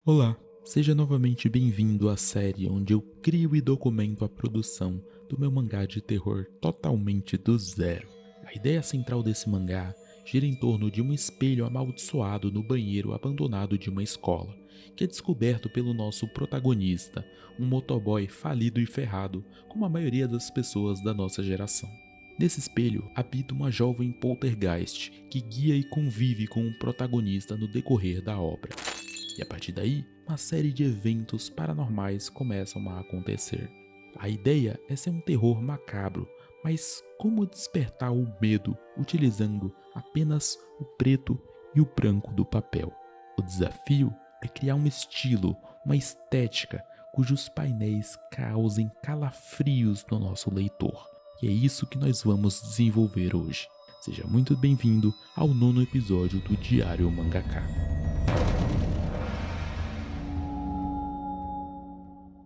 Olá, seja novamente bem-vindo à série onde eu crio e documento a produção do meu mangá de terror totalmente do zero. A ideia central desse mangá gira em torno de um espelho amaldiçoado no banheiro abandonado de uma escola, que é descoberto pelo nosso protagonista, um motoboy falido e ferrado, como a maioria das pessoas da nossa geração. Nesse espelho habita uma jovem poltergeist que guia e convive com o protagonista no decorrer da obra. E a partir daí, uma série de eventos paranormais começam a acontecer. A ideia é ser um terror macabro, mas como despertar o medo utilizando apenas o preto e o branco do papel? O desafio é criar um estilo, uma estética cujos painéis causem calafrios no nosso leitor. E é isso que nós vamos desenvolver hoje. Seja muito bem-vindo ao nono episódio do Diário Mangaka.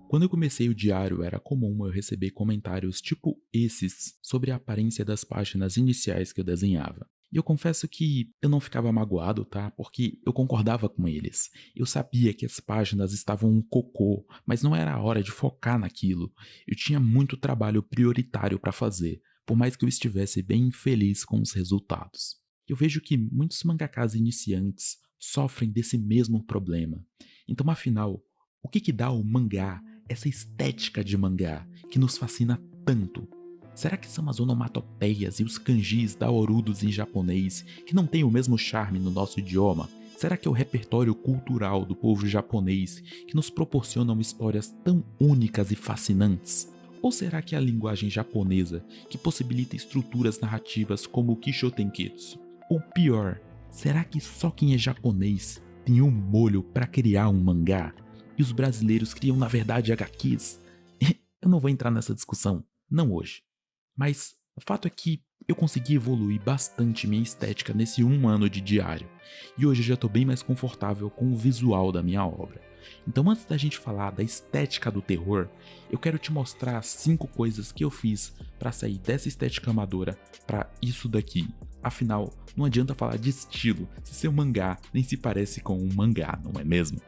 Quando eu comecei o diário, era comum eu receber comentários tipo esses sobre a aparência das páginas iniciais que eu desenhava. E eu confesso que eu não ficava magoado, tá? Porque eu concordava com eles. Eu sabia que as páginas estavam um cocô, mas não era a hora de focar naquilo. Eu tinha muito trabalho prioritário para fazer, por mais que eu estivesse bem infeliz com os resultados. Eu vejo que muitos mangakas iniciantes sofrem desse mesmo problema. Então, afinal, o que dá ao mangá essa estética de mangá que nos fascina tanto? Será que são as onomatopeias e os kanjis daorudos em japonês que não têm o mesmo charme no nosso idioma? Será que é o repertório cultural do povo japonês que nos proporcionam histórias tão únicas e fascinantes? Ou será que é a linguagem japonesa que possibilita estruturas narrativas como o Kishotenketsu? Ou pior, será que só quem é japonês tem um molho para criar um mangá? E os brasileiros criam na verdade HQs? Eu não vou entrar nessa discussão, não hoje. Mas o fato é que eu consegui evoluir bastante minha estética nesse um ano de diário, e hoje eu já estou bem mais confortável com o visual da minha obra. Então, antes da gente falar da estética do terror, eu quero te mostrar 5 coisas que eu fiz para sair dessa estética amadora para isso daqui. Afinal, não adianta falar de estilo se seu mangá nem se parece com um mangá, não é mesmo?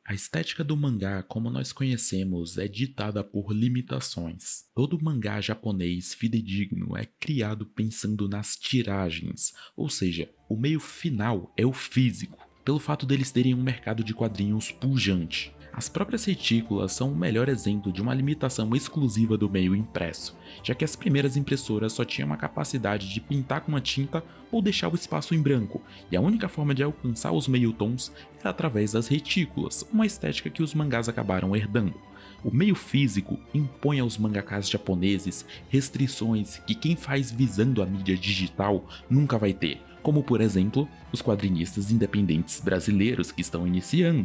A estética do mangá, como nós conhecemos, é ditada por limitações. Todo mangá japonês fidedigno é criado pensando nas tiragens, ou seja, o meio final é o físico, pelo fato deles terem um mercado de quadrinhos pujante. As próprias retículas são o melhor exemplo de uma limitação exclusiva do meio impresso, já que as primeiras impressoras só tinham a capacidade de pintar com uma tinta ou deixar o espaço em branco, e a única forma de alcançar os meio-tons era através das retículas, uma estética que os mangás acabaram herdando. O meio físico impõe aos mangakas japoneses restrições que quem faz visando a mídia digital nunca vai ter, como por exemplo, os quadrinistas independentes brasileiros que estão iniciando.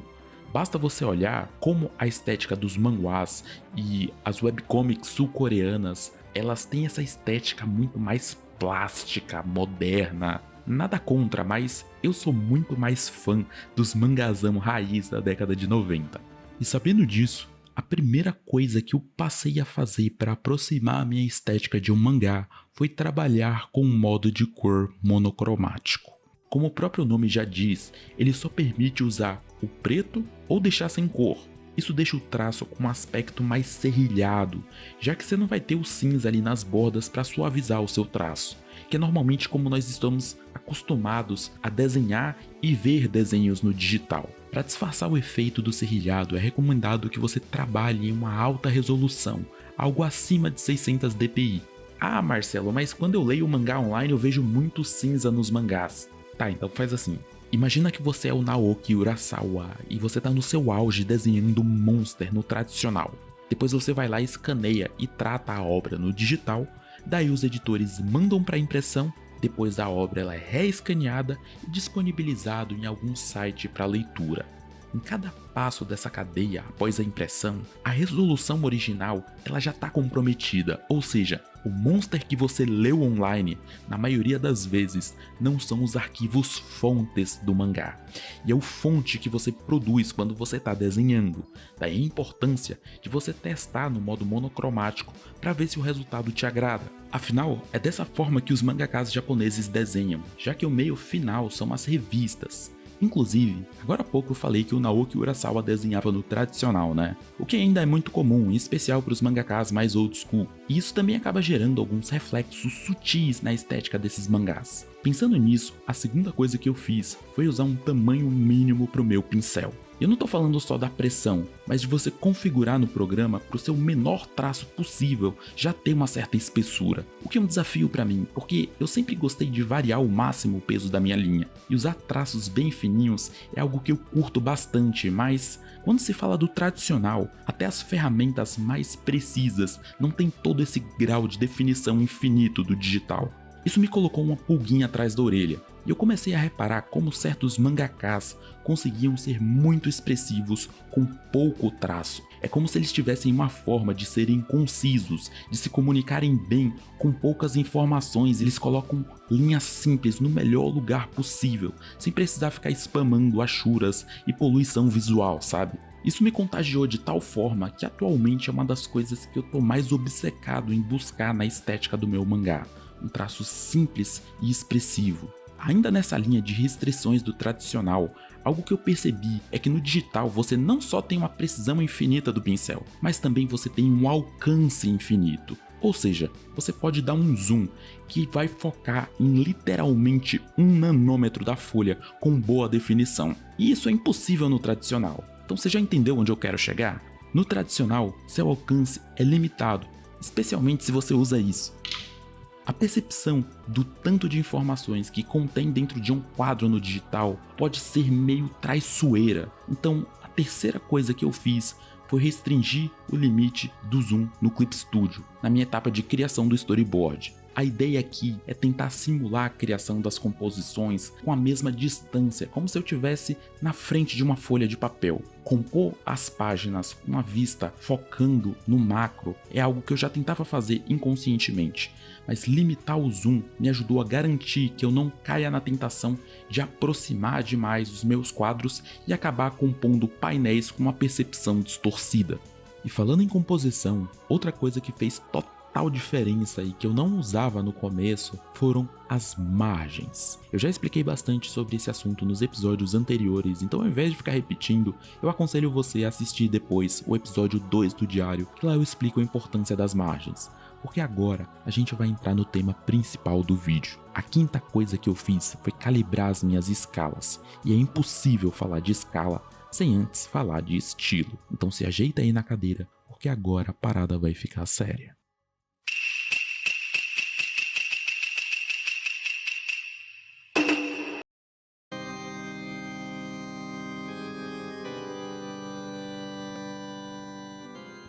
Basta você olhar como a estética dos manhwas e as webcomics sul-coreanas, elas têm essa estética muito mais plástica, moderna. Nada contra, mas eu sou muito mais fã dos mangazão raiz da década de 90. E sabendo disso, a primeira coisa que eu passei a fazer para aproximar a minha estética de um mangá foi trabalhar com um modo de cor monocromático. Como o próprio nome já diz, ele só permite usar o preto ou deixar sem cor. Isso deixa o traço com um aspecto mais serrilhado, já que você não vai ter o cinza ali nas bordas para suavizar o seu traço, que é normalmente como nós estamos acostumados a desenhar e ver desenhos no digital. Para disfarçar o efeito do serrilhado, é recomendado que você trabalhe em uma alta resolução, algo acima de 600 dpi. Ah, Marcelo, mas quando eu leio o mangá online eu vejo muito cinza nos mangás. Tá, então faz assim. Imagina que você é o Naoki Urasawa e você tá no seu auge desenhando um monster no tradicional. Depois você vai lá e escaneia e trata a obra no digital, daí os editores mandam para impressão, depois a obra ela é reescaneada e disponibilizado em algum site para leitura. Em cada passo dessa cadeia após a impressão, a resolução original ela já está comprometida, ou seja, o monster que você leu online, na maioria das vezes, não são os arquivos fontes do mangá, e é o fonte que você produz quando você está desenhando. Daí a importância de você testar no modo monocromático para ver se o resultado te agrada. Afinal, é dessa forma que os mangakas japoneses desenham, já que o meio final são as revistas. Inclusive, agora há pouco eu falei que o Naoki Urasawa desenhava no tradicional, né? O que ainda é muito comum, em especial para os mangakas mais old school. E isso também acaba gerando alguns reflexos sutis na estética desses mangás. Pensando nisso, a segunda coisa que eu fiz foi usar um tamanho mínimo para o meu pincel. Eu não tô falando só da pressão, mas de você configurar no programa para o seu menor traço possível já ter uma certa espessura. O que é um desafio para mim, porque eu sempre gostei de variar ao máximo o peso da minha linha. E usar traços bem fininhos é algo que eu curto bastante, mas quando se fala do tradicional, até as ferramentas mais precisas não tem todo esse grau de definição infinito do digital. Isso me colocou uma pulguinha atrás da orelha, e eu comecei a reparar como certos mangakas conseguiam ser muito expressivos com pouco traço. É como se eles tivessem uma forma de serem concisos, de se comunicarem bem com poucas informações. Eles colocam linhas simples no melhor lugar possível, sem precisar ficar spamando achuras e poluição visual, sabe? Isso me contagiou de tal forma que atualmente é uma das coisas que eu tô mais obcecado em buscar na estética do meu mangá. Um traço simples e expressivo. Ainda nessa linha de restrições do tradicional, algo que eu percebi é que no digital você não só tem uma precisão infinita do pincel, mas também você tem um alcance infinito. Ou seja, você pode dar um zoom que vai focar em literalmente 1 nanômetro da folha com boa definição. E isso é impossível no tradicional. Então você já entendeu onde eu quero chegar? No tradicional, seu alcance é limitado, especialmente se você usa isso. A percepção do tanto de informações que contém dentro de um quadro no digital pode ser meio traiçoeira. Então, a terceira coisa que eu fiz foi restringir o limite do zoom no Clip Studio, na minha etapa de criação do storyboard. A ideia aqui é tentar simular a criação das composições com a mesma distância, como se eu estivesse na frente de uma folha de papel. Compor as páginas com a vista focando no macro é algo que eu já tentava fazer inconscientemente, mas limitar o zoom me ajudou a garantir que eu não caia na tentação de aproximar demais os meus quadros e acabar compondo painéis com uma percepção distorcida. E falando em composição, outra coisa que fez total diferença e que eu não usava no começo foram as margens. Eu já expliquei bastante sobre esse assunto nos episódios anteriores, então ao invés de ficar repetindo, eu aconselho você a assistir depois o episódio 2 do diário, que lá eu explico a importância das margens. Porque agora a gente vai entrar no tema principal do vídeo. A quinta coisa que eu fiz foi calibrar as minhas escalas, e é impossível falar de escala sem antes falar de estilo. Então se ajeita aí na cadeira, porque agora a parada vai ficar séria.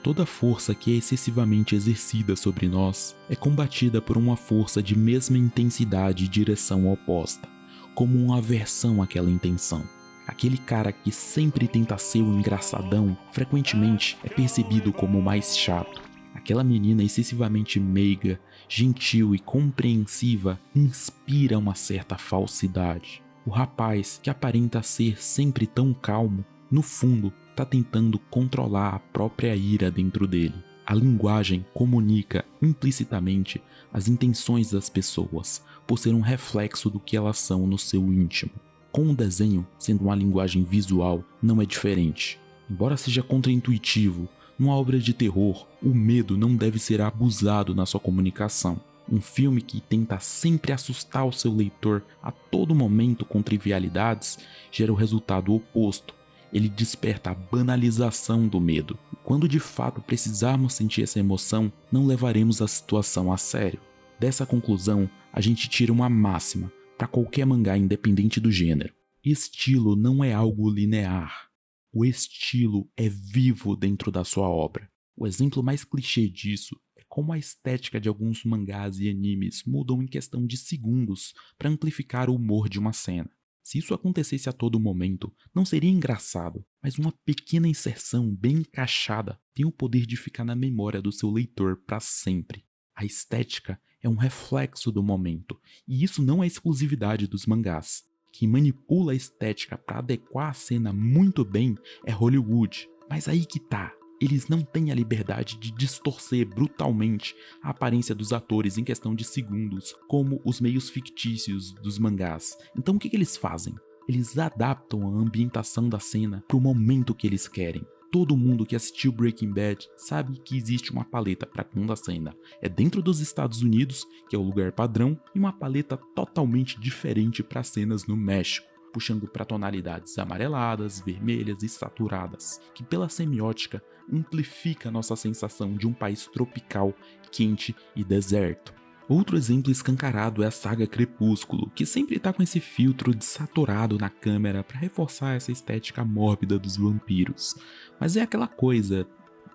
Toda força que é excessivamente exercida sobre nós é combatida por uma força de mesma intensidade e direção oposta, como uma aversão àquela intenção. Aquele cara que sempre tenta ser o engraçadão, frequentemente é percebido como o mais chato. Aquela menina excessivamente meiga, gentil e compreensiva inspira uma certa falsidade. O rapaz que aparenta ser sempre tão calmo, no fundo, está tentando controlar a própria ira dentro dele. A linguagem comunica implicitamente as intenções das pessoas, por ser um reflexo do que elas são no seu íntimo. Com o desenho sendo uma linguagem visual, não é diferente. Embora seja contraintuitivo, numa obra de terror, o medo não deve ser abusado na sua comunicação. Um filme que tenta sempre assustar o seu leitor a todo momento com trivialidades gera o resultado oposto. Ele desperta a banalização do medo. E quando de fato precisarmos sentir essa emoção, não levaremos a situação a sério. Dessa conclusão, a gente tira uma máxima para qualquer mangá independente do gênero. Estilo não é algo linear. O estilo é vivo dentro da sua obra. O exemplo mais clichê disso é como a estética de alguns mangás e animes mudam em questão de segundos para amplificar o humor de uma cena. Se isso acontecesse a todo momento, não seria engraçado, mas uma pequena inserção bem encaixada tem o poder de ficar na memória do seu leitor para sempre. A estética é um reflexo do momento, e isso não é exclusividade dos mangás. Quem manipula a estética para adequar a cena muito bem é Hollywood, mas aí que tá. Eles não têm a liberdade de distorcer brutalmente a aparência dos atores em questão de segundos, como os meios fictícios dos mangás. Então o que eles fazem? Eles adaptam a ambientação da cena para o momento que eles querem. Todo mundo que assistiu Breaking Bad sabe que existe uma paleta para cada cena. É dentro dos Estados Unidos, que é o lugar padrão, e uma paleta totalmente diferente para cenas no México, puxando para tonalidades amareladas, vermelhas e saturadas, que pela semiótica amplifica nossa sensação de um país tropical, quente e deserto. Outro exemplo escancarado é a saga Crepúsculo, que sempre tá com esse filtro desaturado na câmera para reforçar essa estética mórbida dos vampiros. Mas é aquela coisa,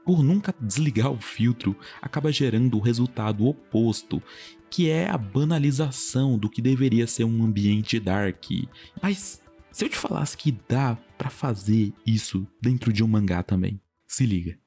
por nunca desligar o filtro, acaba gerando o resultado oposto, que é a banalização do que deveria ser um ambiente dark. Mas se eu te falasse que dá pra fazer isso dentro de um mangá também, se liga.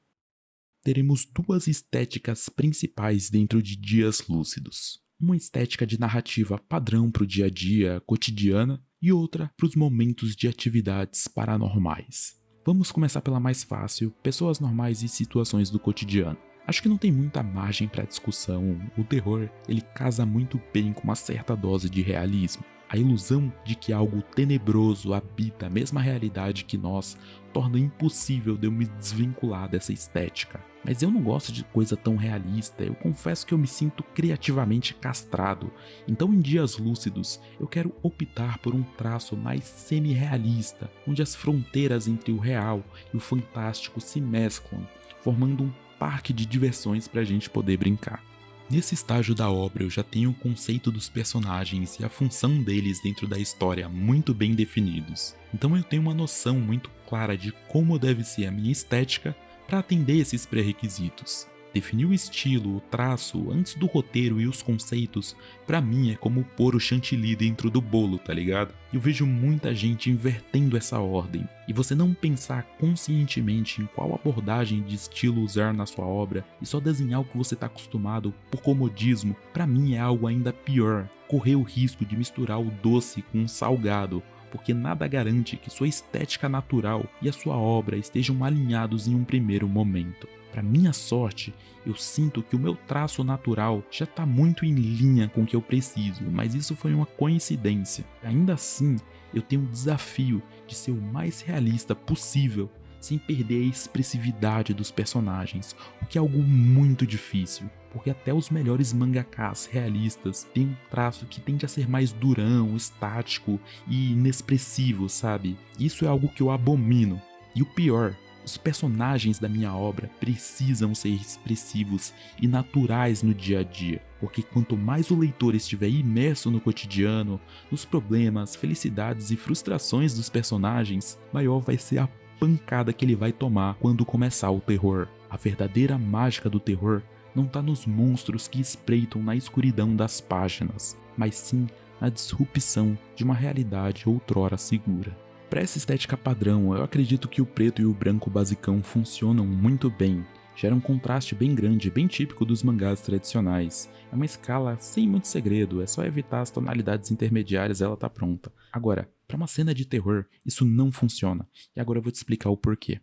Teremos duas estéticas principais dentro de Dias Lúcidos. Uma estética de narrativa padrão para o dia a dia, cotidiana, e outra para os momentos de atividades paranormais. Vamos começar pela mais fácil, pessoas normais e situações do cotidiano. Acho que não tem muita margem para discussão, o terror ele casa muito bem com uma certa dose de realismo. A ilusão de que algo tenebroso habita a mesma realidade que nós torna impossível de eu me desvincular dessa estética. Mas eu não gosto de coisa tão realista, eu confesso que eu me sinto criativamente castrado. Então em Dias Lúcidos eu quero optar por um traço mais semi-realista, onde as fronteiras entre o real e o fantástico se mesclam, formando um parque de diversões pra gente poder brincar. Nesse estágio da obra eu já tenho o conceito dos personagens e a função deles dentro da história muito bem definidos. Então eu tenho uma noção muito clara de como deve ser a minha estética para atender esses pré-requisitos. Definir o estilo, o traço, antes do roteiro e os conceitos, pra mim é como pôr o chantilly dentro do bolo, tá ligado? Eu vejo muita gente invertendo essa ordem, e você não pensar conscientemente em qual abordagem de estilo usar na sua obra e só desenhar o que você tá acostumado por comodismo, pra mim é algo ainda pior, correr o risco de misturar o doce com o salgado, porque nada garante que sua estética natural e a sua obra estejam alinhados em um primeiro momento. Para minha sorte, eu sinto que o meu traço natural já está muito em linha com o que eu preciso, mas isso foi uma coincidência. Ainda assim, eu tenho um desafio de ser o mais realista possível, sem perder a expressividade dos personagens, o que é algo muito difícil, porque até os melhores mangakas realistas têm um traço que tende a ser mais durão, estático e inexpressivo, sabe? Isso é algo que eu abomino. E o pior, os personagens da minha obra precisam ser expressivos e naturais no dia a dia, porque quanto mais o leitor estiver imerso no cotidiano, nos problemas, felicidades e frustrações dos personagens, maior vai ser a pancada que ele vai tomar quando começar o terror. A verdadeira mágica do terror não está nos monstros que espreitam na escuridão das páginas, mas sim na disrupção de uma realidade outrora segura. Para essa estética padrão, eu acredito que o preto e o branco basicão funcionam muito bem, gera um contraste bem grande, bem típico dos mangás tradicionais. É uma escala sem muito segredo, é só evitar as tonalidades intermediárias e ela tá pronta. Agora, para uma cena de terror, isso não funciona, e agora eu vou te explicar o porquê.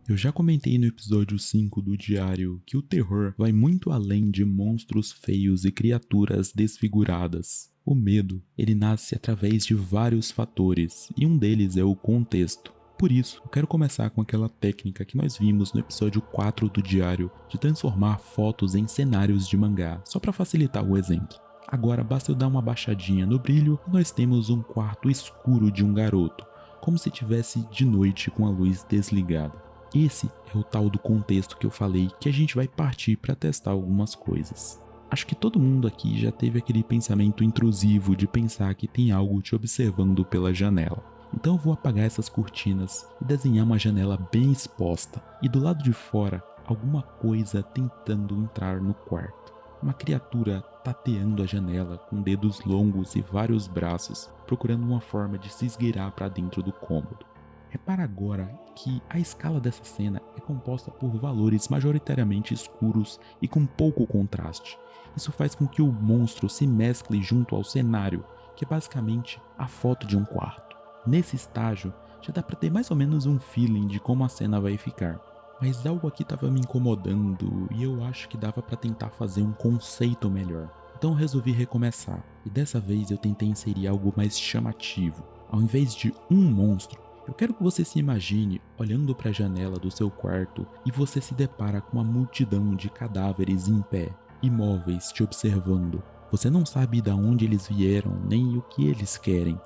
Eu já comentei no episódio 5 do Diário que o terror vai muito além de monstros feios e criaturas desfiguradas. O medo, ele nasce através de vários fatores, e um deles é o contexto. Por isso, eu quero começar com aquela técnica que nós vimos no episódio 4 do Diário, de transformar fotos em cenários de mangá, só para facilitar o exemplo. Agora basta eu dar uma baixadinha no brilho e nós temos um quarto escuro de um garoto, como se tivesse de noite com a luz desligada. Esse é o tal do contexto que eu falei que a gente vai partir para testar algumas coisas. Acho que todo mundo aqui já teve aquele pensamento intrusivo de pensar que tem algo te observando pela janela. Então eu vou apagar essas cortinas e desenhar uma janela bem exposta, e do lado de fora alguma coisa tentando entrar no quarto. Uma criatura tateando a janela com dedos longos e vários braços, procurando uma forma de se esgueirar para dentro do cômodo. Repara agora que a escala dessa cena é composta por valores majoritariamente escuros e com pouco contraste. Isso faz com que o monstro se mescle junto ao cenário, que é basicamente a foto de um quarto. Nesse estágio, já dá pra ter mais ou menos um feeling de como a cena vai ficar. Mas algo aqui tava me incomodando e eu acho que dava pra tentar fazer um conceito melhor. Então eu resolvi recomeçar, e dessa vez eu tentei inserir algo mais chamativo. Ao invés de um monstro, eu quero que você se imagine olhando para a janela do seu quarto e você se depara com uma multidão de cadáveres em pé, imóveis te observando. Você não sabe de onde eles vieram nem o que eles querem.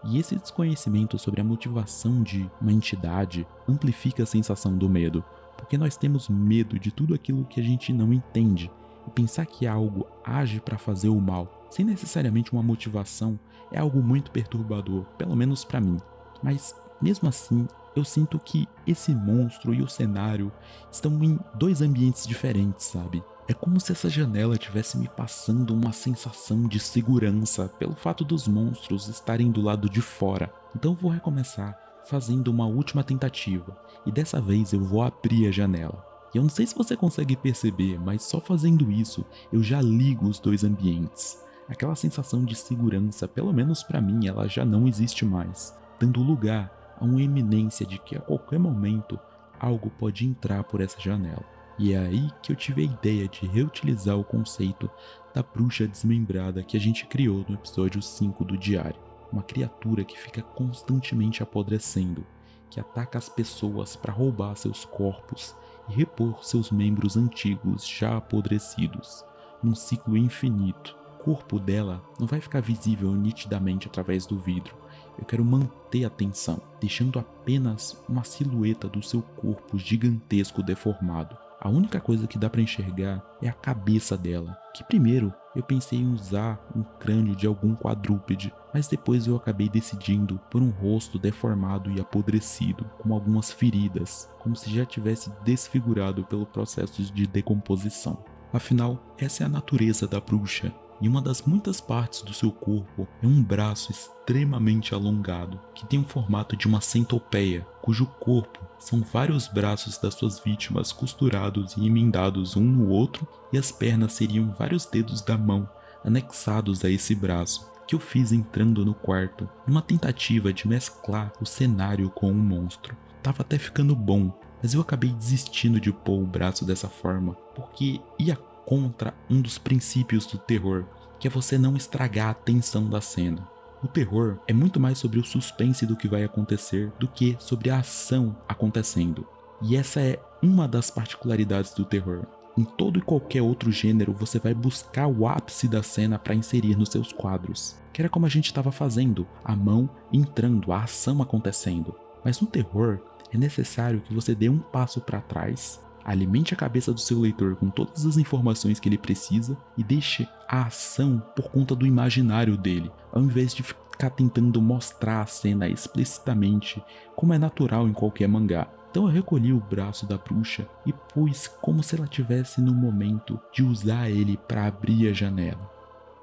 E esse desconhecimento sobre a motivação de uma entidade amplifica a sensação do medo, porque nós temos medo de tudo aquilo que a gente não entende. E pensar que algo age para fazer o mal, sem necessariamente uma motivação, é algo muito perturbador, pelo menos para mim. Mas mesmo assim, eu sinto que esse monstro e o cenário estão em dois ambientes diferentes, sabe? É como se essa janela tivesse me passando uma sensação de segurança pelo fato dos monstros estarem do lado de fora. Então eu vou recomeçar fazendo uma última tentativa, e dessa vez eu vou abrir a janela. E eu não sei se você consegue perceber, mas só fazendo isso eu já ligo os dois ambientes. Aquela sensação de segurança, pelo menos pra mim, ela já não existe mais, dando lugar a uma eminência de que a qualquer momento algo pode entrar por essa janela. E é aí que eu tive a ideia de reutilizar o conceito da bruxa desmembrada que a gente criou no episódio 5 do Diário. Uma criatura que fica constantemente apodrecendo, que ataca as pessoas para roubar seus corpos e repor seus membros antigos já apodrecidos, num ciclo infinito. O corpo dela não vai ficar visível nitidamente através do vidro. Eu quero manter a tensão, deixando apenas uma silhueta do seu corpo gigantesco deformado. A única coisa que dá para enxergar é a cabeça dela, que primeiro eu pensei em usar um crânio de algum quadrúpede, mas depois eu acabei decidindo por um rosto deformado e apodrecido, com algumas feridas, como se já tivesse desfigurado pelo processo de decomposição. Afinal, essa é a natureza da bruxa. E uma das muitas partes do seu corpo é um braço extremamente alongado, que tem o formato de uma centopeia, cujo corpo são vários braços das suas vítimas costurados e emendados um no outro, e as pernas seriam vários dedos da mão anexados a esse braço, que eu fiz entrando no quarto, numa tentativa de mesclar o cenário com um monstro. Tava até ficando bom, mas eu acabei desistindo de pôr o braço dessa forma, porque ia contra um dos princípios do terror, que é você não estragar a tensão da cena. O terror é muito mais sobre o suspense do que vai acontecer do que sobre a ação acontecendo. E essa é uma das particularidades do terror. Em todo e qualquer outro gênero, você vai buscar o ápice da cena para inserir nos seus quadros, que era como a gente estava fazendo, a mão entrando, a ação acontecendo. Mas no terror, é necessário que você dê um passo para trás, alimente a cabeça do seu leitor com todas as informações que ele precisa e deixe a ação por conta do imaginário dele, ao invés de ficar tentando mostrar a cena explicitamente, como é natural em qualquer mangá. Então eu recolhi o braço da bruxa e pus como se ela tivesse no momento de usar ele para abrir a janela.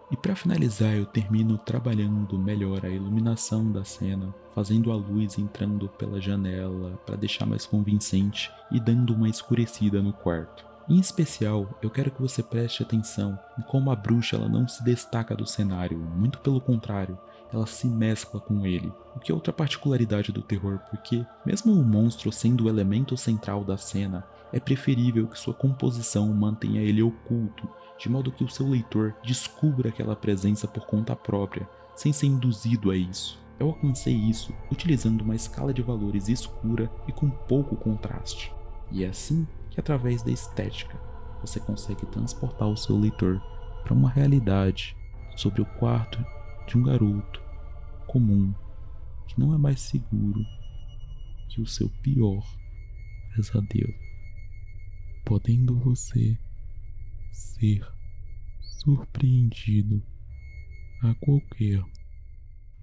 E para finalizar, eu termino trabalhando melhor a iluminação da cena, fazendo a luz entrando pela janela para deixar mais convincente e dando uma escurecida no quarto. Em especial, eu quero que você preste atenção em como a bruxa ela não se destaca do cenário, muito pelo contrário, ela se mescla com ele, o que é outra particularidade do terror, porque mesmo o monstro sendo o elemento central da cena, é preferível que sua composição mantenha ele oculto, de modo que o seu leitor descubra aquela presença por conta própria, sem ser induzido a isso. Eu alcancei isso utilizando uma escala de valores escura e com pouco contraste. E é assim que, através da estética, você consegue transportar o seu leitor para uma realidade sobre o quarto de um garoto comum que não é mais seguro que o seu pior pesadelo, podendo você ser surpreendido a qualquer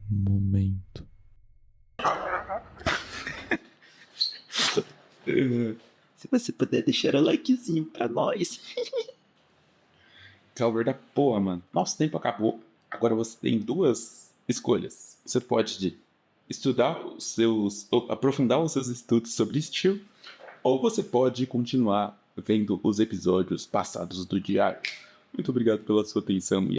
momento. Se você puder deixar o likezinho pra nós. Calver da porra, mano. Nosso tempo acabou. Agora você tem duas escolhas. Você pode estudar ou aprofundar os seus estudos sobre Steel, ou você pode continuar vendo os episódios passados do diário. Muito obrigado pela sua atenção e